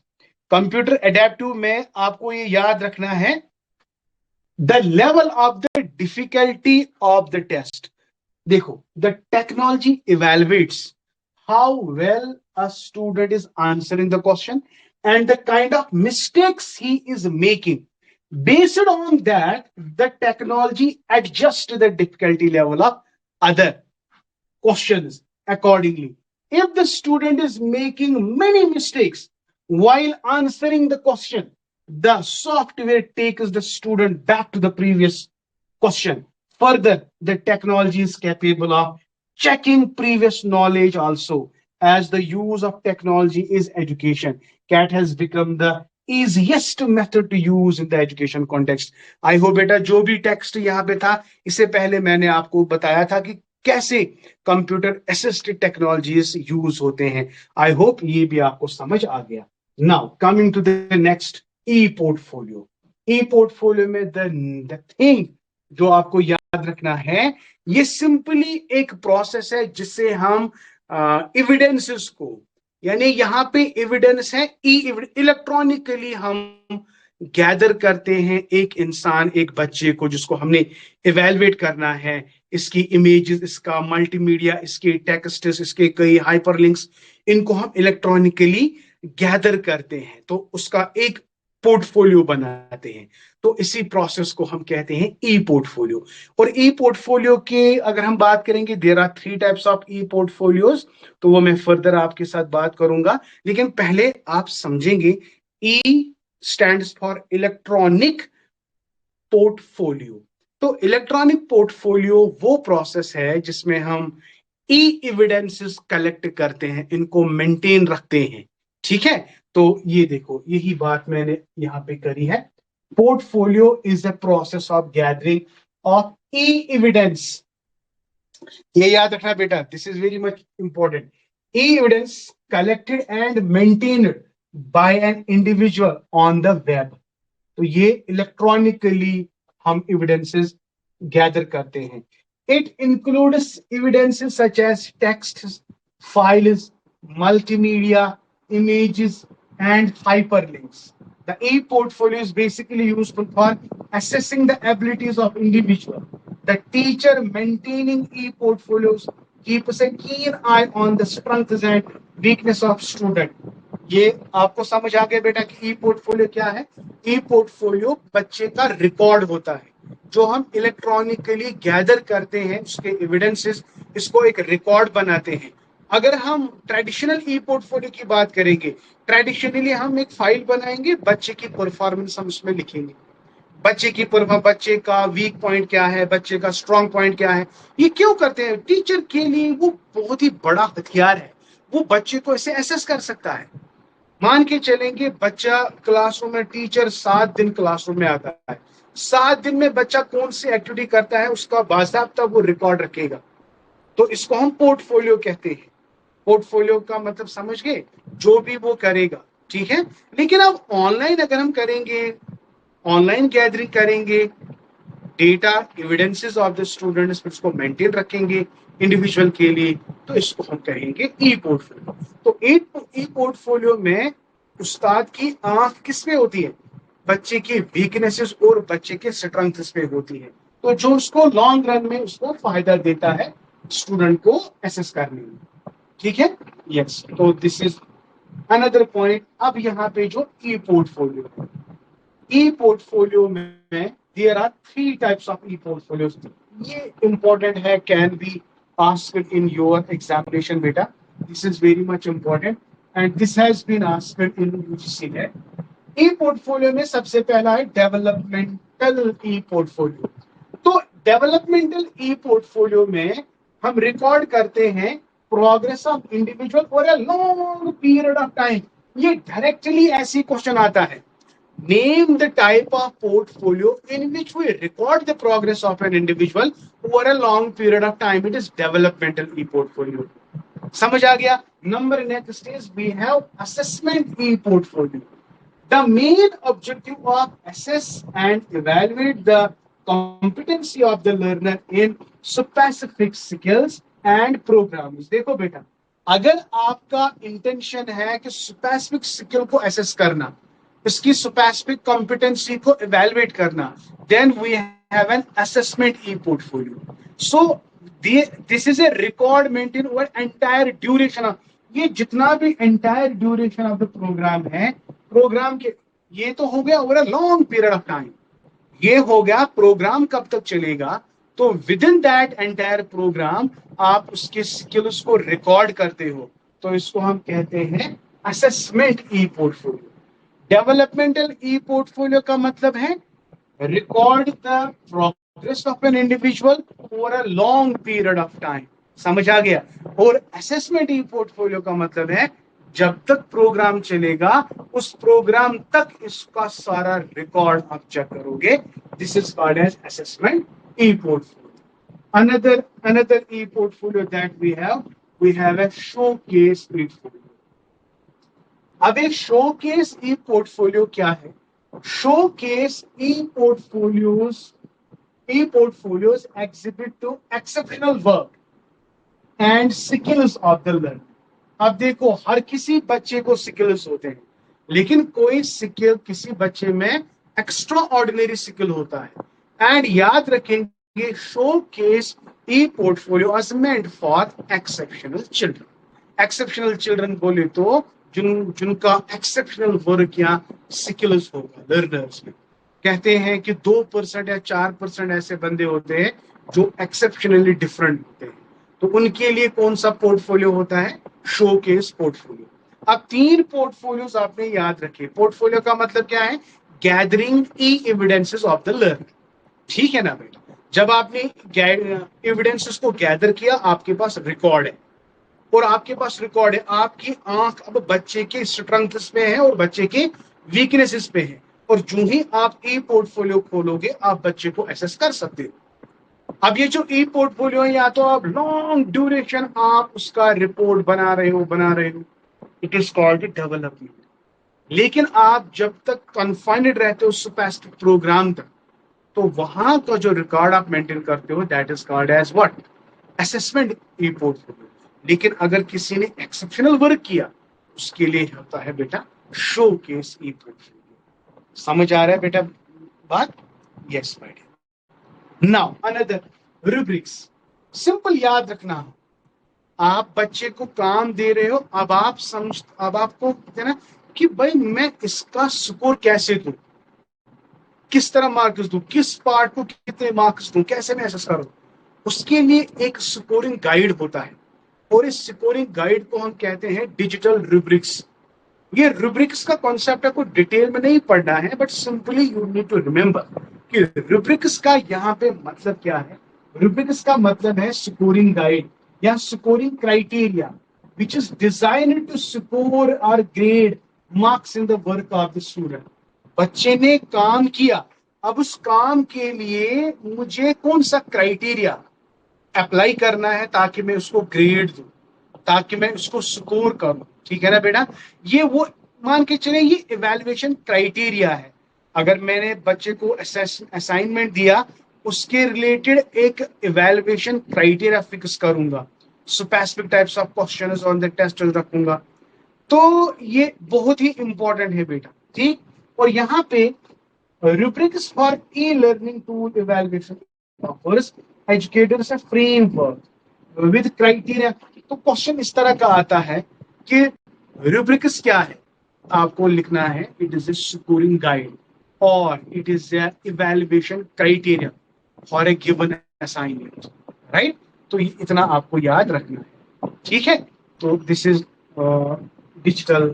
कंप्यूटर एडेप्टिव में आपको ये याद रखना है, the level of the difficulty of the test. देखो, the technology evaluates how well a student is answering the question and the kind of mistakes he is making. Based on that, the technology adjusts the difficulty level of other questions accordingly. If the student is making many mistakes while answering the question, the software takes the student back to the previous question Further, the technology is capable of checking previous knowledge also. As the use of technology is education, CAT has become the easiest method to use in the education context. I hope बेटा जो भी text यहाँ पे था, इससे पहले मैंने आपको बताया था कि कैसे कंप्यूटर असिस्टेड टेक्नोलॉजीज यूज होते हैं. आई होप ये भी आपको समझ आ गया. Now coming to the next, e portfolio. E portfolio में द थिंग जो आपको याद रखना है, ये सिंपली एक प्रोसेस है जिससे हम एविडेंसेस को, यानी यहाँ पे एविडेंस है, इलेक्ट्रॉनिकली हम गैदर करते हैं एक इंसान, एक बच्चे को जिसको हमने इवेलुएट करना है, इसकी इमेजेस, इसका मल्टीमीडिया, इसके टेक्स्ट्स, इसके कई हाइपरलिंक्स, इनको हम इलेक्ट्रॉनिकली गैदर करते हैं तो उसका एक पोर्टफोलियो बनाते हैं. तो इसी प्रोसेस को हम कहते हैं ई पोर्टफोलियो. और ई पोर्टफोलियो के अगर हम बात करेंगे, there are 3 types of e portfolios, तो वो मैं फर्दर आपके साथ बात करूंगा. लेकिन पहले आप समझेंगे, ई स्टैंड्स फॉर इलेक्ट्रॉनिक पोर्टफोलियो. तो इलेक्ट्रॉनिक पोर्टफोलियो वो प्रोसेस है जिसमें हम ई एविडेंसेस कलेक्ट करते हैं, इनको मेंटेन रखते हैं. ठीक है, तो ये देखो, यही बात मैंने यहां पे करी है. Portfolio is the process of gathering of e evidence. ये याद रखना बेटा, this is very much important. E evidence collected and maintained by an individual on the web. तो ये इलेक्ट्रॉनिकली हम एविडेंसेस गैदर करते हैं. इट includes evidences such as text, files, multimedia, images and hyperlinks. The e-portfolio is basically useful for assessing the abilities of individual. The teacher maintaining e-portfolios keeps a keen eye on the strengths and weakness of student. ये आपको समझ आ गया बेटा कि ई portfolio क्या है? E portfolio बच्चे का रिकॉर्ड होता है जो हम इलेक्ट्रॉनिकली गैदर करते हैं, उसके एविडेंसेस, इसको एक रिकॉर्ड बनाते हैं. अगर हम ट्रेडिशनल ई पोर्टफोलियो की बात करेंगे, ट्रेडिशनली हम एक फाइल बनाएंगे, बच्चे की परफॉर्मेंस हम उसमें लिखेंगे, बच्चे का वीक पॉइंट क्या है, बच्चे का स्ट्रॉन्ग पॉइंट क्या है. ये क्यों करते हैं? टीचर के लिए वो बहुत ही बड़ा हथियार है, वो बच्चे को ऐसे एसेस कर सकता है. मान के चलेंगे बच्चा क्लासरूम में, टीचर 7 दिन क्लासरूम में आता है, 7 दिन में बच्चा कौन सी एक्टिविटी करता है उसका बाकायदा वो रिकॉर्ड रखेगा. तो इसको हम पोर्टफोलियो कहते हैं. पोर्टफोलियो का मतलब समझ गए, जो भी वो करेगा. ठीक है, लेकिन अब ऑनलाइन अगर हम करेंगे, ऑनलाइन गैदरिंग करेंगे, data evidences of the students, उसको मेंटेन रखेंगे इंडिविजुअल के लिए, तो इसको हम कहेंगे ई पोर्टफोलियो. तो ई पोर्टफोलियो में उस्ताद की आंख किस पे होती है? बच्चे की वीकनेसेस और बच्चे के स्ट्रेंथ्स पे होती है. तो जो उसको लॉन्ग रन में उसको फायदा देता है स्टूडेंट को एसेस करने में. ठीक है, यस. तो दिस इज अनदर पॉइंट. अब यहाँ पे जो ई पोर्टफोलियो है, ई पोर्टफोलियो में there are 3 types of e portfolios. ये इंपॉर्टेंट है, can be asked in your examination बेटा. This is very much important and this has been asked in UGC NET. E portfolio में सबसे पहला है developmental e portfolio. तो developmental e portfolio में हम रिकॉर्ड करते हैं progress of individual for a long period of time. ये डायरेक्टली ऐसी क्वेश्चन आता है. Name the type of portfolio in which we record the progress of an individual over a long period of time. It is developmental e portfolio. समझ आ गया? Number next is we have assessment e portfolio. The main objective of assess and evaluate the competency of the learner in specific skills and programs. देखो बेटा, अगर आपका intention है कि specific skill को एसेस करना, इसकी स्पेसिफिक कॉम्पिटेंसी को इवेलुएट करना, then we have an assessment e portfolio. So this is a record maintained over entire duration of, ये जितना भी entire duration of the program है, प्रोग्राम के, ये तो हो गया over a long period of time. ये हो गया प्रोग्राम कब तक चलेगा, तो with in that entire program आप उसके स्किल्स को रिकॉर्ड करते हो, तो इसको हम कहते हैं assessment e portfolio. Developmental e portfolio का मतलब है record the progress of an individual over a long period of time. समझ आ गया? और असेसमेंट ई पोर्टफोलियो का मतलब है जब तक प्रोग्राम चलेगा उस प्रोग्राम तक इसका सारा रिकॉर्ड आप चेक करोगे। This is called as assessment e portfolio. another e portfolio that we have a showcase e portfolio। अब एक शोकेस ई पोर्टफोलियो क्या है? Showcase e portfolios exhibit to exceptional work and skills of the learner। अब देखो, हर किसी बच्चे को skills होते हैं, लेकिन कोई स्किल किसी बच्चे में एक्स्ट्रा ऑर्डिनरी स्किल होता है। एंड याद रखेंगे, show case E portfolio is meant for exceptional children. Exceptional children बोले तो जिनका एक्सेप्शनल वर्क या स्किल्स होगा लर्नर्स में। कहते हैं कि 2% या 4% ऐसे बंदे होते हैं जो एक्सेप्शनली डिफरेंट होते हैं, तो उनके लिए कौन सा पोर्टफोलियो होता है? Showcase portfolio. अब 3 पोर्टफोलियोज आपने याद रखे। पोर्टफोलियो का मतलब क्या है? Gathering E evidences of the learner. ठीक है ना बेटा? जब आपने एविडेंसेस को गैदर किया, आपके पास रिकॉर्ड है, और आपके पास रिकॉर्ड है, आपकी आंख अब बच्चे के स्ट्रेंथ्स पे है और बच्चे के वीकनेसेस पे है, और जो ही आप ई पोर्टफोलियो खोलोगे आप बच्चे को एसेस कर सकते हो। अब ये जो ई पोर्टफोलियो है, या तो आप लॉन्ग ड्यूरेशन आप उसका रिपोर्ट बना रहे हो, इट इज कॉल्ड डेवलपमेंट। लेकिन आप जब तक कन्फाइंड रहते हो स्पेसिफिक प्रोग्राम तक, तो वहां का जो रिकॉर्ड आप मेंटेन करते हो that is called as what? Assessment e portfolio. लेकिन अगर किसी ने एक्सेप्शनल वर्क किया, उसके लिए होता है बेटा शो केस ई पोर्टफोलियो। समझ आ रहा है बेटा बात? Yes my dear. Now another rubrics. Simple याद रखना, आप बच्चे को काम दे रहे हो, अब आपको कहते हैं ना कि भाई मैं इसका स्कोर कैसे दूं, किस तरह मार्क्स दूं, किस पार्ट को कितने मार्क्स दूं, कैसे मैं असेस करूं। उसके लिए एक स्कोरिंग गाइड होता है, और इस स्कोरिंग गाइड को हम कहते हैं डिजिटल रूब्रिक्स। ये रूब्रिक्स का कॉन्सेप्ट आपको डिटेल में नहीं पढ़ना है, but simply you need to remember कि रूब्रिक्स का यहाँ पे मतलब क्या है। रूब्रिक्स का मतलब है स्कोरिंग गाइड या scoring criteria which is designed to score और grade marks in the work of the student. बच्चे ने काम किया, अब उस काम के लिए मुझे कौन सा क्राइटेरिया अप्लाई करना है ताकि मैं उसको ग्रेड दूं, ताकि मैं उसको स्कोर करूं। ठीक है ना बेटा? ये वो मान के चले, ये इवैल्यूएशन क्राइटेरिया है। अगर मैंने बच्चे को असाइनमेंट दिया, उसके रिलेटेड एक इवैल्यूएशन क्राइटेरिया फिक्स करूंगा, specific types of questions on the test रखूंगा। तो ये बहुत ही इंपॉर्टेंट है बेटा। ठीक? और यहाँ पे rubrics for e-learning tool evaluation offers educators a framework with criteria। तो क्वेश्चन इस तरह का आता है कि rubrics क्या है? आपको लिखना है it is a scoring guide और it is a evaluation criteria for a given assignment. Right? तो इतना आपको याद रखना है। ठीक है? तो this is digital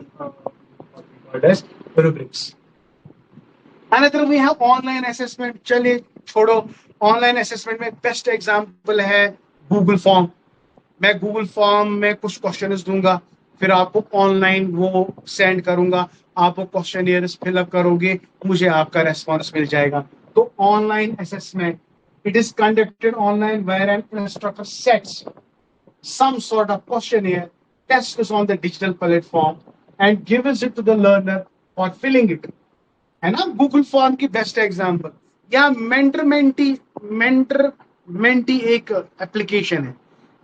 rubrics। Another we have online assessment. चलिए छोड़ो, ऑनलाइन असेसमेंट में बेस्ट एग्जांपल है गूगल फॉर्म। मैं गूगल फॉर्म में कुछ क्वेश्चंस दूंगा, फिर आपको ऑनलाइन वो सेंड करूंगा, आप वो क्वेश्चन फिलअप करोगे, मुझे आपका रेस्पॉन्स मिल जाएगा। तो online assessment, it is conducted online where an instructor sets some sort of questionnaire, test is on the digital platform and gives it to the learner for filling it। है ना Google form की best example. या mentee एक application है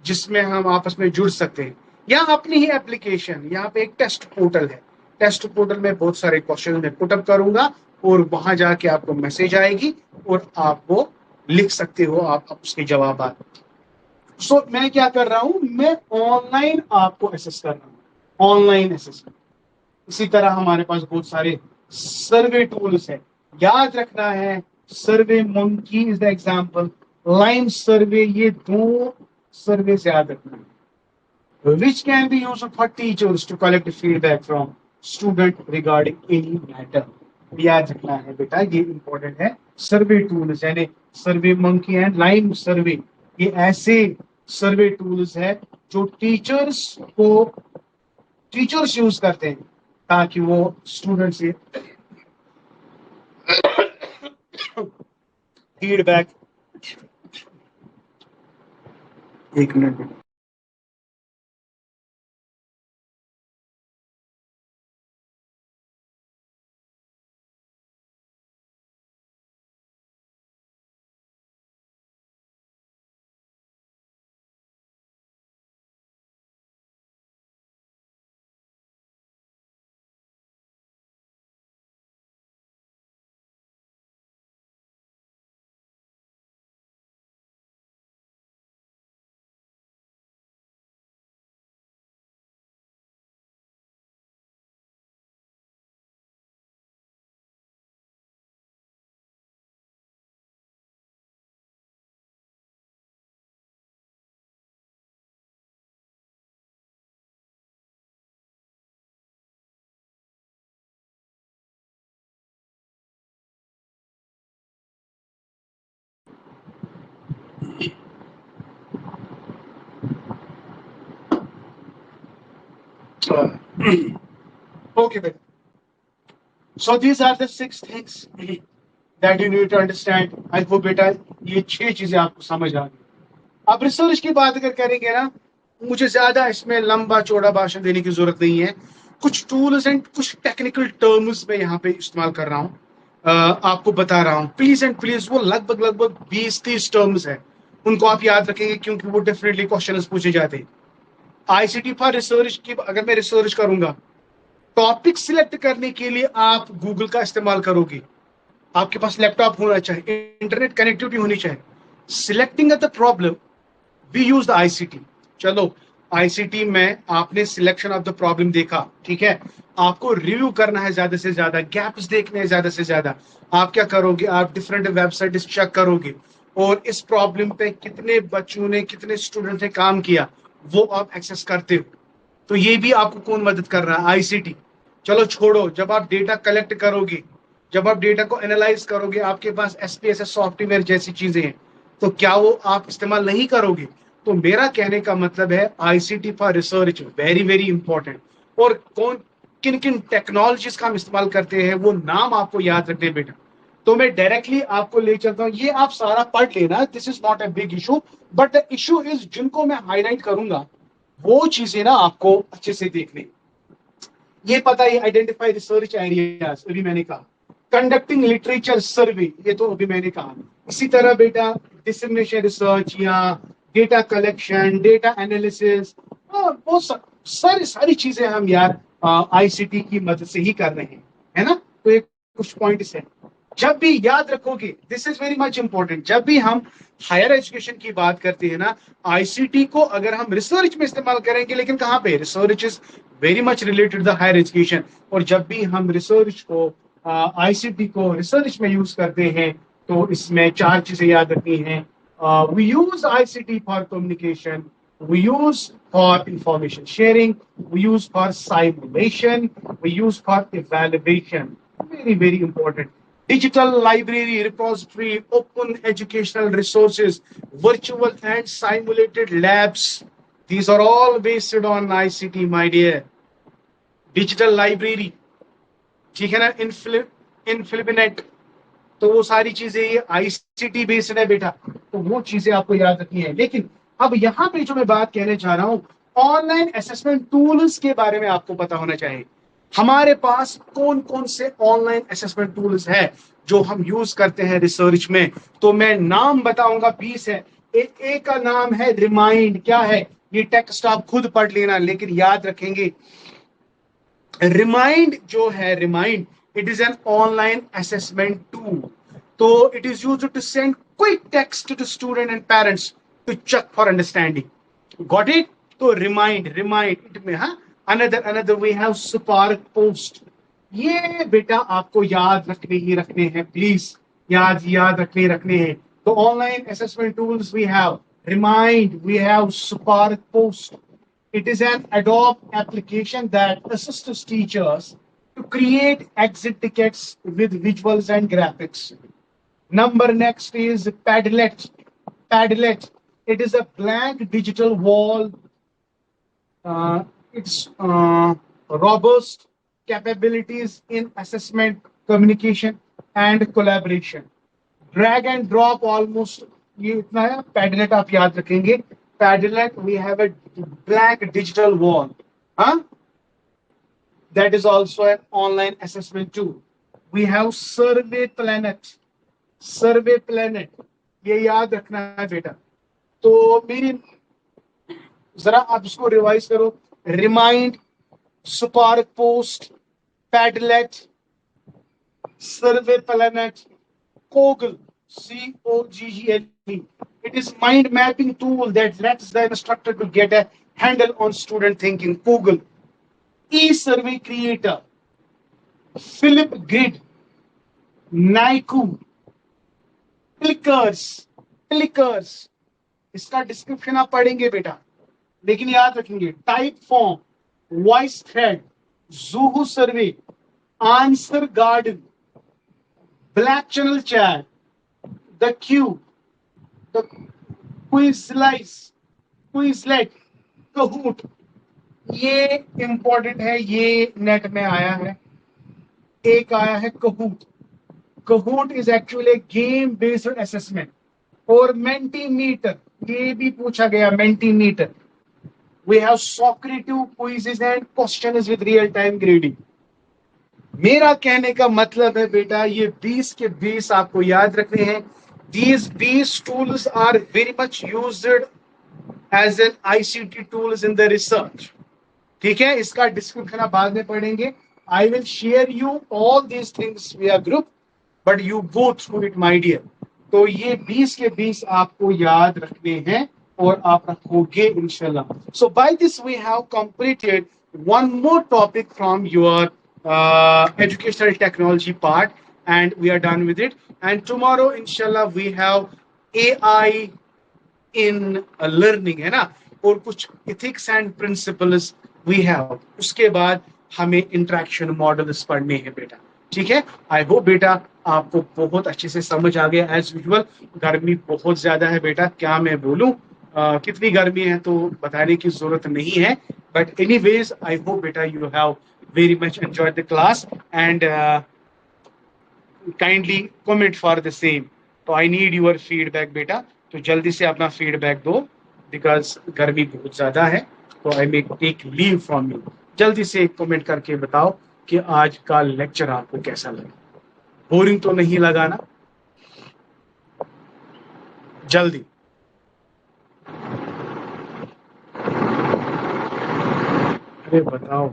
जिसमें हम आपस में जुड़ सकते हैं, या अपनी ही एप्लीकेशन। यहाँ पे एक टेस्ट पोर्टल है, टेस्ट पोर्टल में बहुत सारे क्वेश्चन मैं पुटअप करूंगा और वहां जाके आपको मैसेज आएगी और आप वो लिख सकते हो, आप उसके जवाब। सो मैं क्या कर रहा हूं, मैं ऑनलाइन आपको असेस कर रहा हूं, ऑनलाइन असेसमेंट। इसी तरह हमारे पास बहुत सारे सर्वे टूल्स हैं, याद रखना है। SurveyMonkey is the example, LimeSurvey, ये 2 सर्वे याद रखना है, which can be used for teachers to collect feedback from student regarding any matter. याद रखना है बेटा, ये इंपॉर्टेंट है। सर्वे टूल्स यानी सर्वे मंकी एंड लाइम सर्वे, ये ऐसे सर्वे टूल्स है जो टीचर्स यूज करते हैं ताकि वो स्टूडेंट से फीडबैक। एक minute. Okay, then. So these are the 6 things that you need to understand. I hope बेटा ये 6 चीजें आपको समझ आ गई। अब रिसर्च की बात अगर करेंगे ना, मुझे ज्यादा इसमें लंबा चौड़ा भाषण देने की जरूरत नहीं है। कुछ टूल्स एंड कुछ टेक्निकल टर्म्स में यहाँ पे इस्तेमाल कर रहा हूँ, आपको बता रहा हूँ। प्लीज एंड प्लीज, वो लगभग लगभग 20-30 टर्म्स है, उनको आप याद रखेंगे क्योंकि वो डेफिनेटली क्वेश्चन पूछे जाते हैं। आईसीटी फॉर रिसर्च की अगर मैं रिसर्च करूंगा, टॉपिक सिलेक्ट करने के लिए आप गूगल का इस्तेमाल करोगे, आपके पास लैपटॉप होना चाहिए, इंटरनेट कनेक्टिविटी होनी चाहिए। Selecting the problem we use the ICT. चलो आईसीटी में आपने सिलेक्शन ऑफ द प्रॉब्लम देखा, ठीक है, आपको रिव्यू करना है ज्यादा से ज्यादा, गैप्स देखने हैं ज्यादा से ज्यादा। आप क्या करोगे, आप डिफरेंट वेबसाइट चेक करोगे और इस प्रॉब्लम पे कितने बच्चों ने, कितने स्टूडेंट ने काम किया, वो आप एक्सेस करते हो। तो ये भी आपको कौन मदद कर रहा है, आईसीटी। चलो छोड़ो, जब आप डेटा कलेक्ट करोगे, जब आप डेटा को एनालाइज करोगे, आपके पास एसपीएसएस सॉफ्टवेयर जैसी चीजें हैं, तो क्या वो आप इस्तेमाल नहीं करोगे? तो मेरा कहने का मतलब है ICT for research very very important. और कौन किन किन टेक्नोलॉजीज का हम इस्तेमाल करते हैं वो नाम आपको याद रखने बेटा। तो मैं डायरेक्टली आपको ले चलता हूँ, ये आप सारा पढ़ लेना, this is not a big issue, but the issue is जिनको मैं हाईलाइट करूंगा वो चीजें ना आपको अच्छे से देखने। ये पता है, आइडेंटिफाई रिसर्च एरियाज, अभी मैंने कहा। कंडक्टिंग लिटरेचर सर्वे, ये तो अभी मैंने कहा। इसी तरह बेटा डिसेमिनेशन रिसर्च या डेटा कलेक्शन, डेटा एनालिसिस, वो सारी सारी चीजें हम यार आईसीटी की मदद से ही कर रहे हैं, है ना। तो एक कुछ पॉइंट्स है, जब भी याद रखोगे, this is very much important, जब भी हम हायर एजुकेशन की बात करते हैं ना, आईसीटी को अगर हम रिसर्च में इस्तेमाल करेंगे, लेकिन कहां पे, research is very much related the higher education. और जब भी हम रिसर्च को, आईसीटी को रिसर्च में यूज करते हैं, तो इसमें 4 चीजें याद रखनी है। We use ICT for communication, we use for information sharing, we use for simulation, we use for evaluation. Very very important. Digital library, repository, open educational resources, virtual and simulated labs, these are all based on ICT, my dear. Digital library, ठीक है ना, इनफिलिनेट, तो वो सारी चीजें ये ICT based है बेटा, तो वो चीजें आपको याद रखनी है। लेकिन अब यहाँ पे जो मैं बात कहने चाह रहा हूं, ऑनलाइन असेसमेंट टूल्स के बारे में आपको पता होना चाहिए। हमारे पास कौन कौन से ऑनलाइन असेसमेंट टूल्स है जो हम यूज करते हैं रिसर्च में, तो मैं नाम बताऊंगा, 20 है। एक का नाम है रिमाइंड, क्या है ये, टेक्स्ट आप खुद पढ़ लेना, लेकिन याद रखेंगे रिमाइंड जो है, Remind it is an online assessment tool. तो it is used to send quick text to student and parents to check for understanding, got it. तो रिमाइंड इट में, हाँ, another we have Spark Post. ये बेटा आपको याद रखने हैं, प्लीज याद रखने हैं। तो online assessment tools we have Remind, we have Spark Post. It is an Adobe application that assists teachers to create exit tickets with visuals and graphics. Number next is Padlet. Padlet. It is a blank digital wall. It's robust capabilities in assessment, communication, and collaboration. Drag and drop almost ये इतना है. Padlet आप याद रखेंगे. Padlet, we have a blank digital wall. Huh? That is also an online assessment tool. We have Survey Planet. Survey Planet. ये याद रखना है बेटा. तो मेरी जरा आप इसको रिवाइज करो. Remind, spark post, Padlet, survey planet, Koggle, Koggle. It is mind mapping tool that lets the instructor to get a handle on student thinking. Koggle. E-survey creator, Philip Grid, Naiku, Clickers. इसका description आप पढ़ेंगे बेटा, लेकिन याद रखेंगे. Type form, voice thread, Zoho survey, answer garden, black channel chat, the Q, the Quizlet, कहूट. ये important है, ये नेट में आया है. एक आया है कहूट. कहूट is actually game based assessment. और मेंटीमीटर, ये भी पूछा गया. मेंटीमीटर, we have Socrative quizzes and questions with real time grading. मेरा कहने का मतलब है बेटा, ये 20 के 20 आपको याद रखने हैं. These 20 tools are very much used as an ICT tools in the research. ठीक है, इसका डिस्क्रिप्शन आप बाद में पढ़ेंगे. I will share you all these things via group, but you go through it, my dear. तो ये 20 के 20 आपको याद रखने हैं और आप रखोगे इंशाल्लाह. So by this we have completed one more topic from your educational technology part, and we are done with it. And tomorrow inshallah we have AI in learning, है ना, और कुछ ethics and principles we have. उसके बाद हमें interaction models पढ़ने हैं बेटा. ठीक है, आई होप बेटा आपको बहुत अच्छे से समझ आ गया. एज यूजुअल गर्मी बहुत ज्यादा है बेटा, क्या मैं बोलूं. कितनी गर्मी है तो बताने की जरूरत नहीं है, बट एनीवेज आई होप बेटा you have very much enjoyed the class and kindly comment for the same. तो आई नीड योर फीडबैक बेटा, तो जल्दी से अपना फीडबैक दो, बिकॉज गर्मी बहुत ज्यादा है. तो I may take leave from you. जल्दी से कमेंट करके बताओ कि आज का लेक्चर आपको कैसा लगा. बोरिंग तो नहीं लगा ना? जल्दी. अरे बताओ.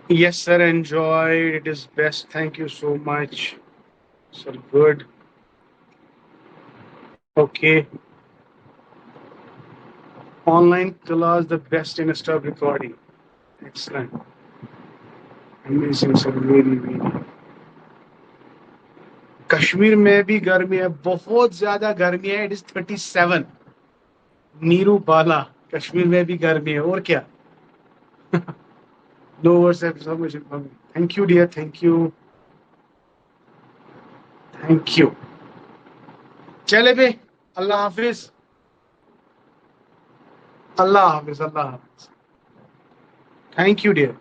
Yes sir, enjoyed. It is best. Thank you so much. Sir, good. Okay. Online class, the best in stop recording. Excellent. Amazing sir, really. Kashmir में भी गर्मी है, बहुत ज्यादा गर्मी है. It is 37. नीरू बाला, कश्मीर में भी गर्मी है और क्या. No words have so much. Thank you dear, thank you. चले बे, अल्लाह हाफिज. अल्लाह हाफिज. Thank you dear.